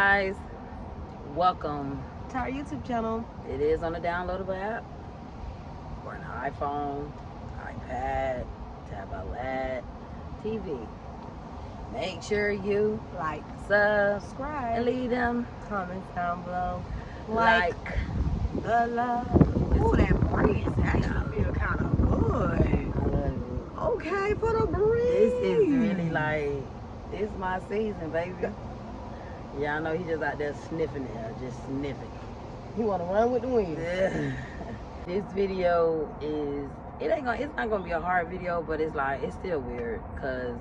guys, welcome to our YouTube channel. It is on the downloadable app for an iPhone, iPad, tablet, TV. Make sure you like, subscribe, and leave them comments down below. Like the love. Ooh, that breeze actually feel kind of good. Okay, for the breeze. This is really like, this my season, baby. Yeah, I know he just out there sniffing it, just sniffing. He want to run with the wind. Yeah. This video is, it's not gonna be a hard video, but it's like, it's still weird, cause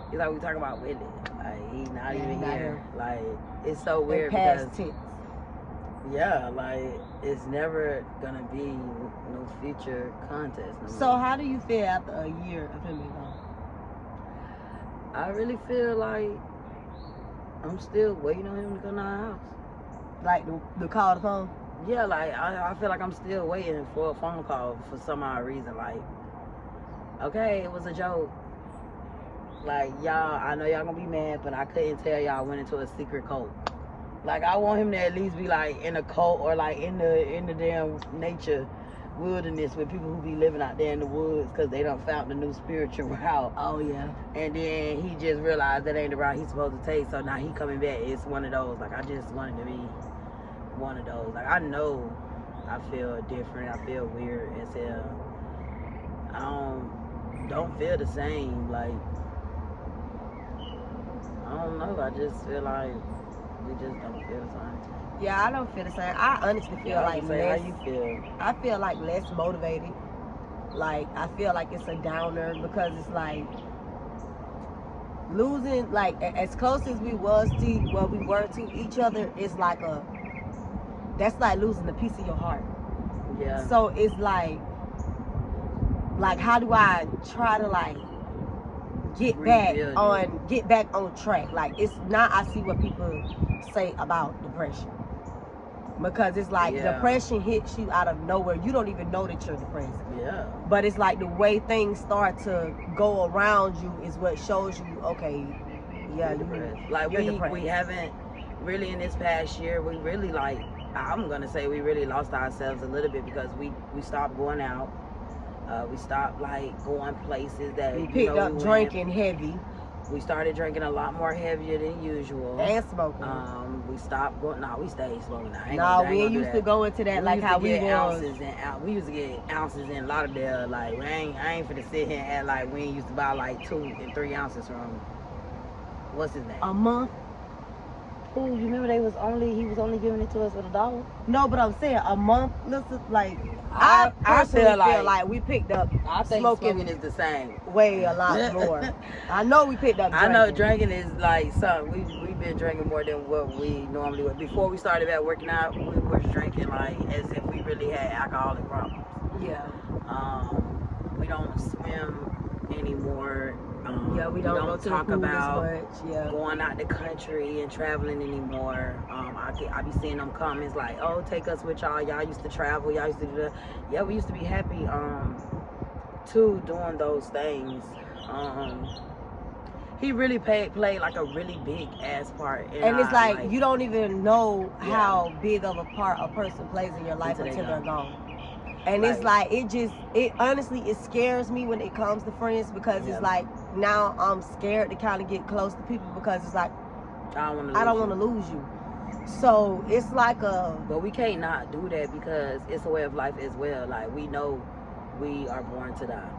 it's like we talking about Willie, like he's not even here. Like, it's so weird past because tense. Yeah, like it's never gonna be no future contest. No so how do you feel after a year of him being gone? I really feel like I'm still waiting on him to come to our house. Like the call to phone? Yeah, like I feel like I'm still waiting for a phone call for some odd reason. Like, okay, it was a joke. Like, y'all, I know y'all gonna be mad, but I couldn't tell y'all went into a secret cult. Like, I want him to at least be like in a cult or like in the damn nature wilderness with people who be living out there in the woods because they done found the new spiritual route. Oh yeah. And then he just realized that ain't the route he's supposed to take, so now he coming back. It's one of those, like, I just wanted to be one of those. Like, I know I feel different, I feel weird as hell. I don't feel the same. Like, I don't know, I just feel like we just don't feel the same. Yeah, I don't feel the same. I honestly feel like less. How you feel? I feel like less motivated. Like, I feel like it's a downer because it's like losing, like, as close as we were to each other, it's like that's like losing a piece of your heart. Yeah. So it's like how do I try to like get back on track? Like, it's not, I see what people say about depression. Because it's like depression hits you out of nowhere. You don't even know that you're depressed. Yeah. But it's like the way things start to go around you is what shows you, okay, yeah, you're depressed. Like, we haven't really in this past year, we really, like, I'm gonna say we really lost ourselves a little bit because we stopped going out. We stopped like going places that we picked up drinking heavy. We started drinking a lot more heavier than usual. And smoking. We stopped going. No, we stayed smoking. We ain't used to go into that like how we was. We used to get ounces in Lauderdale. Like, I ain't finna sit here and act like we ain't used to buy like 2 and 3 ounces from, what's his name? A month. Oh, you remember he was only giving it to us for $1? No, but I'm saying a month. Listen, like I personally feel like we picked up. I think smoking is the same. Way a lot more. I know we picked up drinking. I know drinking is like something we've been drinking more than what we normally would. Before we started back working out, we were drinking like as if we really had alcoholic problems. Yeah. We don't swim anymore. We don't talk about going out the country and traveling anymore. I be seeing them comments like, oh, take us with y'all. Y'all used to travel. Y'all used to do that. Yeah, we used to be happy too doing those things. He really played like a really big ass part. And it's like you don't even know how big of a part a person plays in your life until they're gone. And it's like, it honestly, it scares me when it comes to friends because it's like, now I'm scared to kind of get close to people because it's like, I don't want to lose you. So it's like but we can't not do that because it's a way of life as well. Like, we know we are born to die.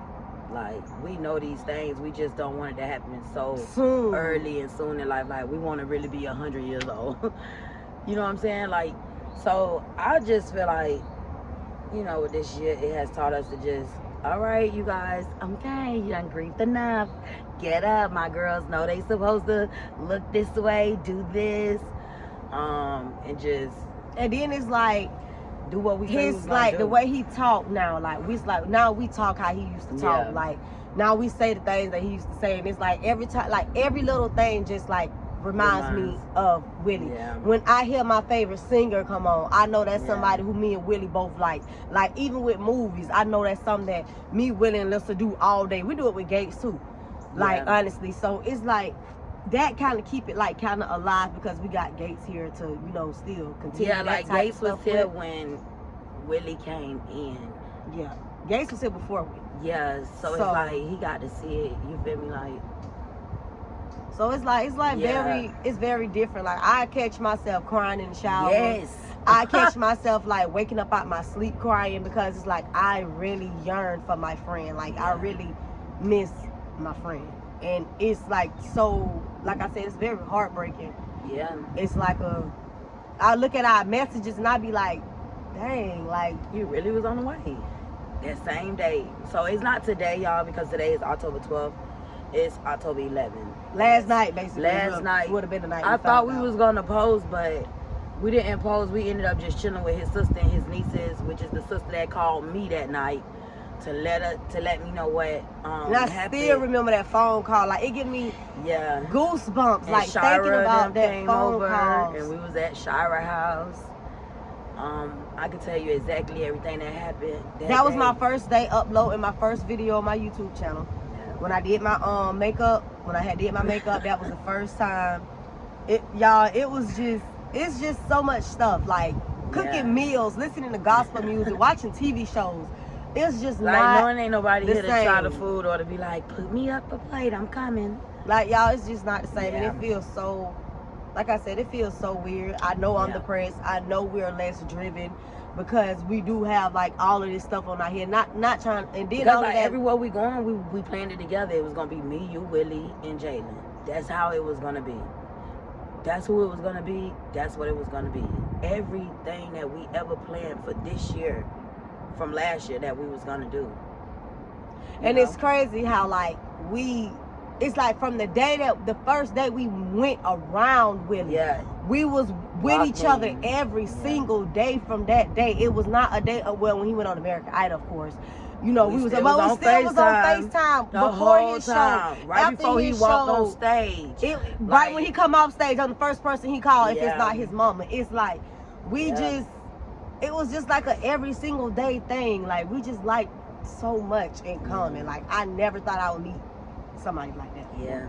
Like, we know these things. We just don't want it to happen so early and soon in life. Like, we want to really be 100 years old. You know what I'm saying? Like, so I just feel like, you know, this year it has taught us to just, all right, you guys, okay, you done grieved enough. Get up. My girls know they supposed to look this way, do this, and then it's like, do what we his like the way he talk now, now we talk how he used to talk. Like, now we say the things that he used to say, and it's like every time, like every little thing just like reminds me of Willie. When I hear my favorite singer come on, I know that's somebody who me and Willie both like. Like, even with movies, I know that's something that me, Willie, and Lisa do all day. We do it with Gates too. Like, honestly. So it's like, that kind of keep it like kind of alive because we got Gates here to, you know, still continue. Yeah, that like type Gates of was stuff here with. when Willie came in. Yeah, Gates was here before we. Yeah, so it's like he got to see it. You feel me? Like. So it's like Yeah. it's very different. Like I catch myself crying in the shower. Yes. I catch myself like waking up out my sleep crying because it's like I really yearn for my friend. Like I really miss my friend. And it's like so, like I said, it's very heartbreaking. Yeah. It's like I look at our messages and I be like, dang, like he really was on the way. That same day. So it's not today, y'all, because today is October 12th. It's October 11th. Last night, basically. Last night. Would have been the night. I thought we was going to pose, but we didn't pose. We ended up just chilling with his sister and his nieces, which is the sister that called me that night to let me know what and I happened. still remember that phone call. Like, it give me goosebumps. And like, Shira thinking about that came phone over, call. and we was at Shira house. I can tell you exactly everything that happened. That was my first day uploading my first video on my YouTube channel. Yeah. When I did my makeup, did my makeup, that was the first time. It's just so much stuff. Like cooking meals, listening to gospel music, watching TV shows. It's just like not knowing ain't nobody here to same. try the food or to be like, put me up a plate, I'm coming. Like y'all, it's just not the same, and it feels so. Like I said, it feels so weird. I know I'm depressed. I know we're less driven because we do have like all of this stuff on our head. Not trying. And then because all like of that, everywhere we going, we planned it together. It was gonna be me, you, Willie, and Jalen. That's how it was gonna be. That's who it was gonna be. That's what it was gonna be. Everything that we ever planned for this year, from last year, that we was gonna do. And it's crazy how like it's like from the first day we went around with we was with each other every single day from that day. It was not a day when he went on American Idol, of course. You know, we still was on FaceTime before his show. Right before he walked on stage. Right when he come off stage, I'm the first person he called if it's not his mama. It's like it was just like a every single day thing. Like we just like so much in common. Like I never thought I would meet somebody like that. Yeah.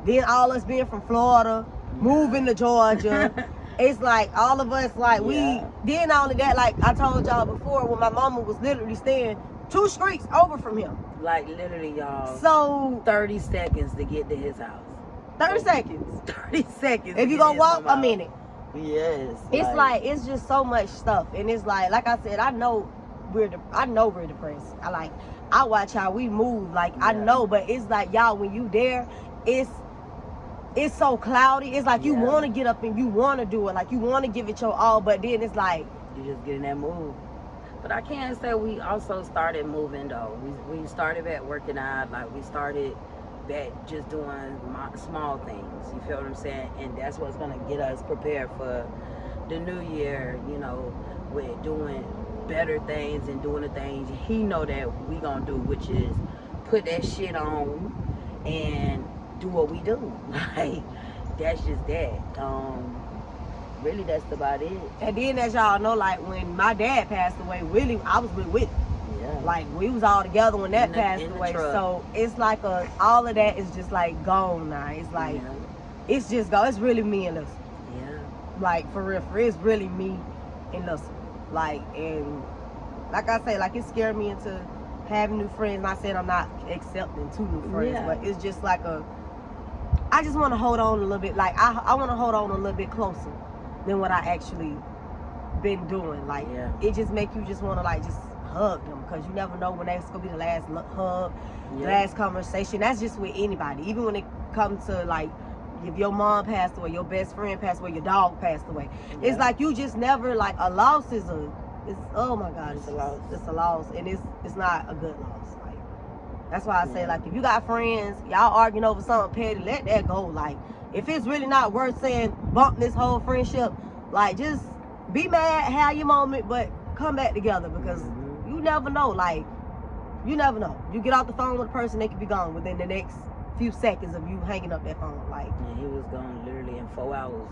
Then all us being from Florida, moving to Georgia. It's like all of us like then all of that, like I told y'all before, when my mama was literally staying 2 streets over from him. Like literally, y'all. So 30 seconds to get to his house. 30 seconds. 30 seconds. If you gonna walk a minute. Yes. It's like it's just so much stuff. And it's like I said, I know we're depressed. I watch how we move. Like I know, but it's like y'all, when you there, it's so cloudy. It's like you want to get up and you want to do it. Like you want to give it your all, but then it's like you just get in that mood. But I can't say we also started moving though. We started back working out. Like we started back just doing small things. You feel what I'm saying? And that's what's gonna get us prepared for the new year. You know, with doing better things and doing the things he know that we gonna do, which is put that shit on and do what we do. Like that's just that. Really, that's about it. And then, as y'all know, like when my dad passed away, Willie, I was with Willie. Yeah. Like we was all together when that passed away. So it's like all of that is just like gone now. It's like it's just gone. It's really me and Lissa. Yeah. Like for real, it's really me and Lissa. Like, and like I say, like it scared me into having new friends. Not saying I'm not accepting 2 new friends, but it's just like I just want to hold on a little bit. Like I want to hold on a little bit closer than what I actually been doing. Like it just make you just want to like just hug them, because you never know when that's gonna be the last hug, the last conversation. That's just with anybody. Even when it comes to like if your mom passed away, your best friend passed away, your dog passed away. It's like you just never, like a loss is oh my God, it's a loss. It's a loss, and it's not a good loss. Like that's why I say, like, if you got friends, y'all arguing over something petty, let that go. Like if it's really not worth saying bump this whole friendship, like just be mad, have your moment, but come back together, because you never know. Like you never know. You get off the phone with a person, they could be gone within the next few seconds of you hanging up that phone. Like he was gone literally in 4 hours.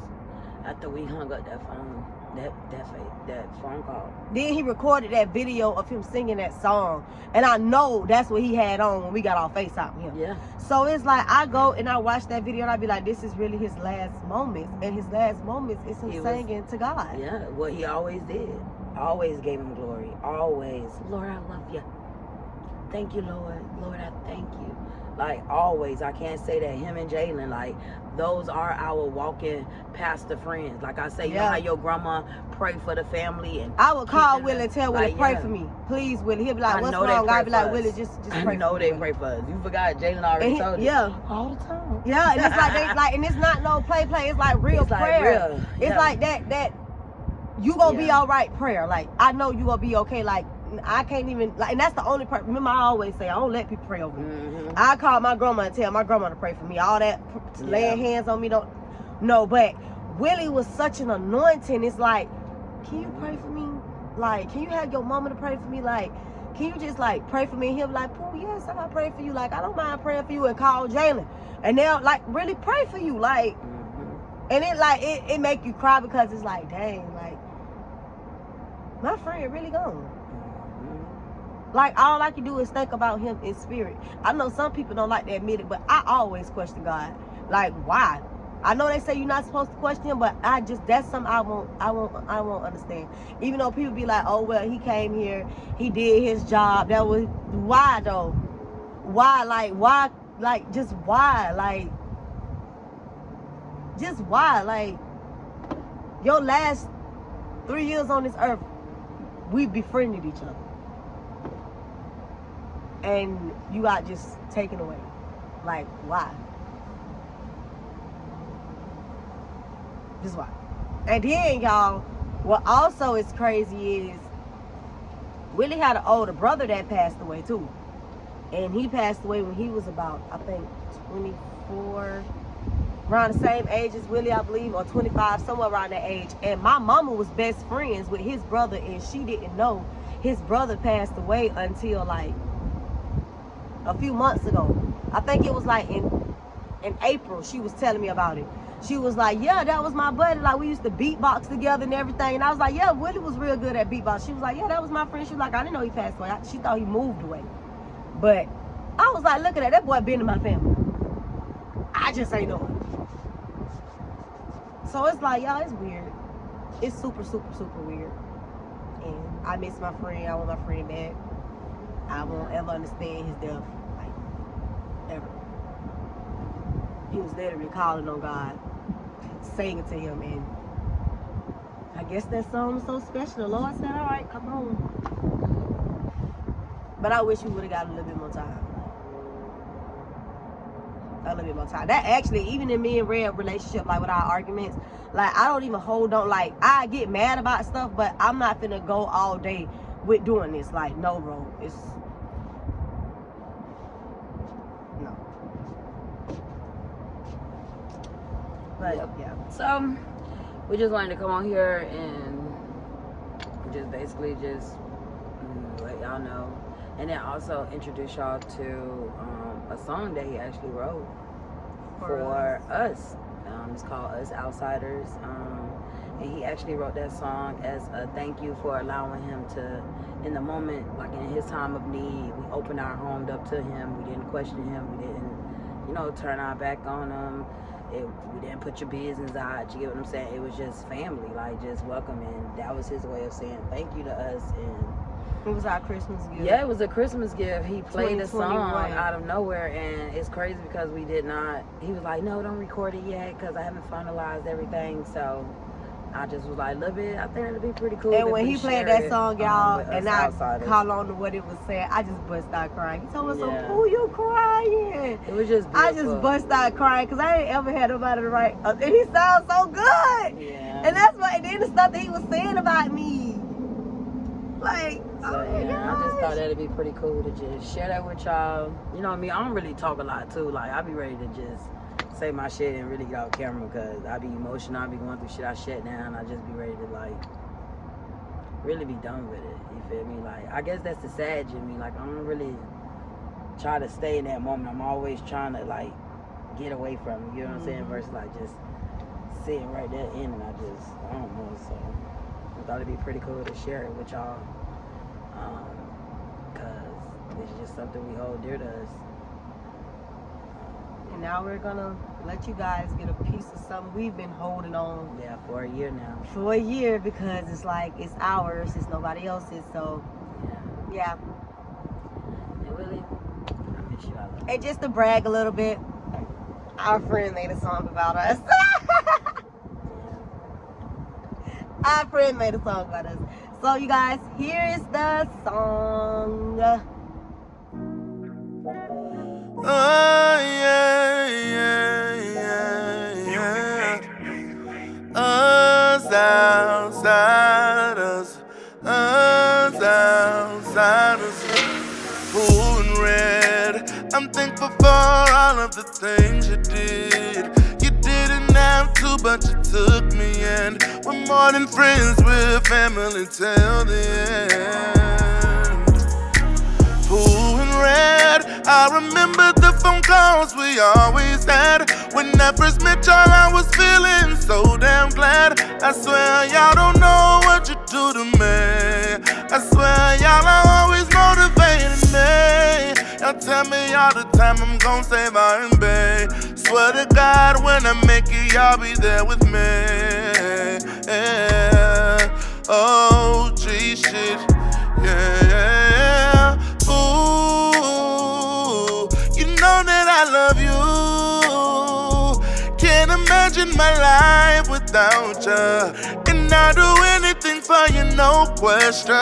After we hung up that phone, that phone call. Then he recorded that video of him singing that song. And I know that's what he had on when we got off FaceTime him. Yeah. So it's like I go and I watch that video and I be like, this is really his last moments. And his last moments is him singing to God. Yeah, what he always did. Always gave him glory. Always. Lord, I love you. Thank you, Lord. Lord, I thank you. Like, always. I can't say that. Him and Jalen, like, those are our walking pastor friends. Like I say, you know how your grandma pray for the family? And I would call Willie and tell Willie, pray for me. Please, Willie. He'll be like, what's wrong? I'd be like, Willie, just pray for me. I know they pray for us. You forgot Jalen already told you. Yeah. All the time. Yeah, and it's like, and it's not no play. It's like real prayer. It's like that you gonna be all right prayer. Like, I know you gonna be okay. Like, I can't even, like, and that's the only part. Remember, I always say, I don't let people pray over me. I call my grandma and tell my grandma to pray for me. All that laying hands on me, don't. No, but Willie was such an anointing. It's like, can you pray for me? Like, can you have your mama to pray for me? Like, can you just, like, pray for me? And he'll be like, Pooh, yes, I gotta pray for you. Like, I don't mind praying for you. And call Jalen. And they'll, like, really pray for you. Like, and it, like, it make you cry because it's like, dang, like, my friend really gone. Like, all I can do is think about him in spirit. I know some people don't like to admit it, but I always question God. Like, why? I know they say you're not supposed to question him, but that's something I won't understand. Even though people be like, oh, well, he came here, he did his job. That was, why though? Why? Like, why? Like, just why? Like, just why? Like, your last 3 years on this earth, we befriended each other. And you got just taken away. Like, why? Just why? And then, y'all, what also is crazy is Willie had an older brother that passed away, too. And he passed away when he was about, I think, 24, around the same age as Willie, I believe, or 25, somewhere around that age. And my mama was best friends with his brother, and she didn't know his brother passed away until, like, a few months ago. I think it was like in April she was telling me about it. She was like, yeah, that was my buddy. Like, we used to beatbox together and everything. And I was like, yeah, Willie was real good at beatbox. She was like, yeah, that was my friend. She was like, I didn't know he passed away. She thought he moved away. But I was like, look at that boy been in my family. I just ain't know it. So it's like, y'all, it's weird. It's super, super, super weird. And I miss my friend. I want my friend back. I won't ever understand his death, like, ever. He was literally calling on God, singing to him, and I guess that song was so special. The Lord said, all right, come home. But I wish we would have got a little bit more time. A little bit more time. That actually, even in me and Red relationship, like with our arguments, like, I don't even hold on. Like, I get mad about stuff, but I'm not finna go all day with doing this. Like, no, bro. It's no. But yeah. So we just wanted to come on here and just basically just let y'all know, and then also introduce y'all to a song that he actually wrote for us. It's called Us Outsiders. And he actually wrote that song as a thank you for allowing him to, in the moment, like in his time of need, we opened our home up to him. We didn't question him. We didn't, turn our back on him. We didn't put your business out. You get what I'm saying? It was just family, like just welcoming. That was his way of saying thank you to us. And it was our Christmas gift. Yeah, it was a Christmas gift. He played the song out of nowhere, and it's crazy because we did not. He was like, no, don't record it yet because I haven't finalized everything. So I just was like, Lil Bit, I think it'd be pretty cool. And when he played that song, y'all, and I called on to what it was saying, I just bust out crying. He told me, "Oh, you crying?" It was just beautiful. I just bust out crying because I ain't ever had nobody to write. And he sounds so good. Yeah. And that's why. And then the stuff that he was saying about me, like, I just thought that'd be pretty cool to just share that with y'all. You know what I mean? I don't really talk a lot too. Like, I be ready to just say my shit and really get off camera because I be emotional. I be going through shit. I shut down. I just be ready to like really be done with it. You feel me? Like, I guess that's the sad in me. Like, I don't really try to stay in that moment. I'm always trying to like get away from it. You know what I'm saying? Versus like just sitting right there in, and I thought it'd be pretty cool to share it with y'all. Because it's just something we hold dear to us. And now we're gonna let you guys get a piece of something we've been holding on. Yeah, for a year now. For a year, because it's like, it's ours, it's nobody else's, so yeah. And Willie, I miss you. I love you. And just to brag a little bit, our friend made a song about us. Our friend made a song about us. So you guys, here is the song. Oh, yeah, yeah, yeah, yeah. Us outsiders, us outsiders. Blue and red, I'm thankful for all of the things you did. You didn't have to, but you took me, and we're more than friends, we're family till the end. Blue and red, I remember the phone calls we always had. When I first met y'all, I was feeling so damn glad. I swear y'all don't know what you do to me. I swear y'all are always motivating me. Y'all tell me all the time I'm gon' save R&B. Swear to God, when I make it, y'all be there with me. Yeah. Oh, G shit. Yeah. Ooh, you know that I love you. Can't imagine my life without you. And I'll do anything for you, no question.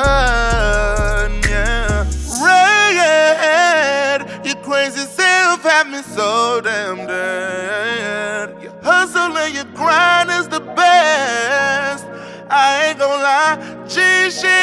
Yeah. Red, your crazy self had me so damn dead. Your hustle and your grind is the best. I ain't gon' lie, G shit.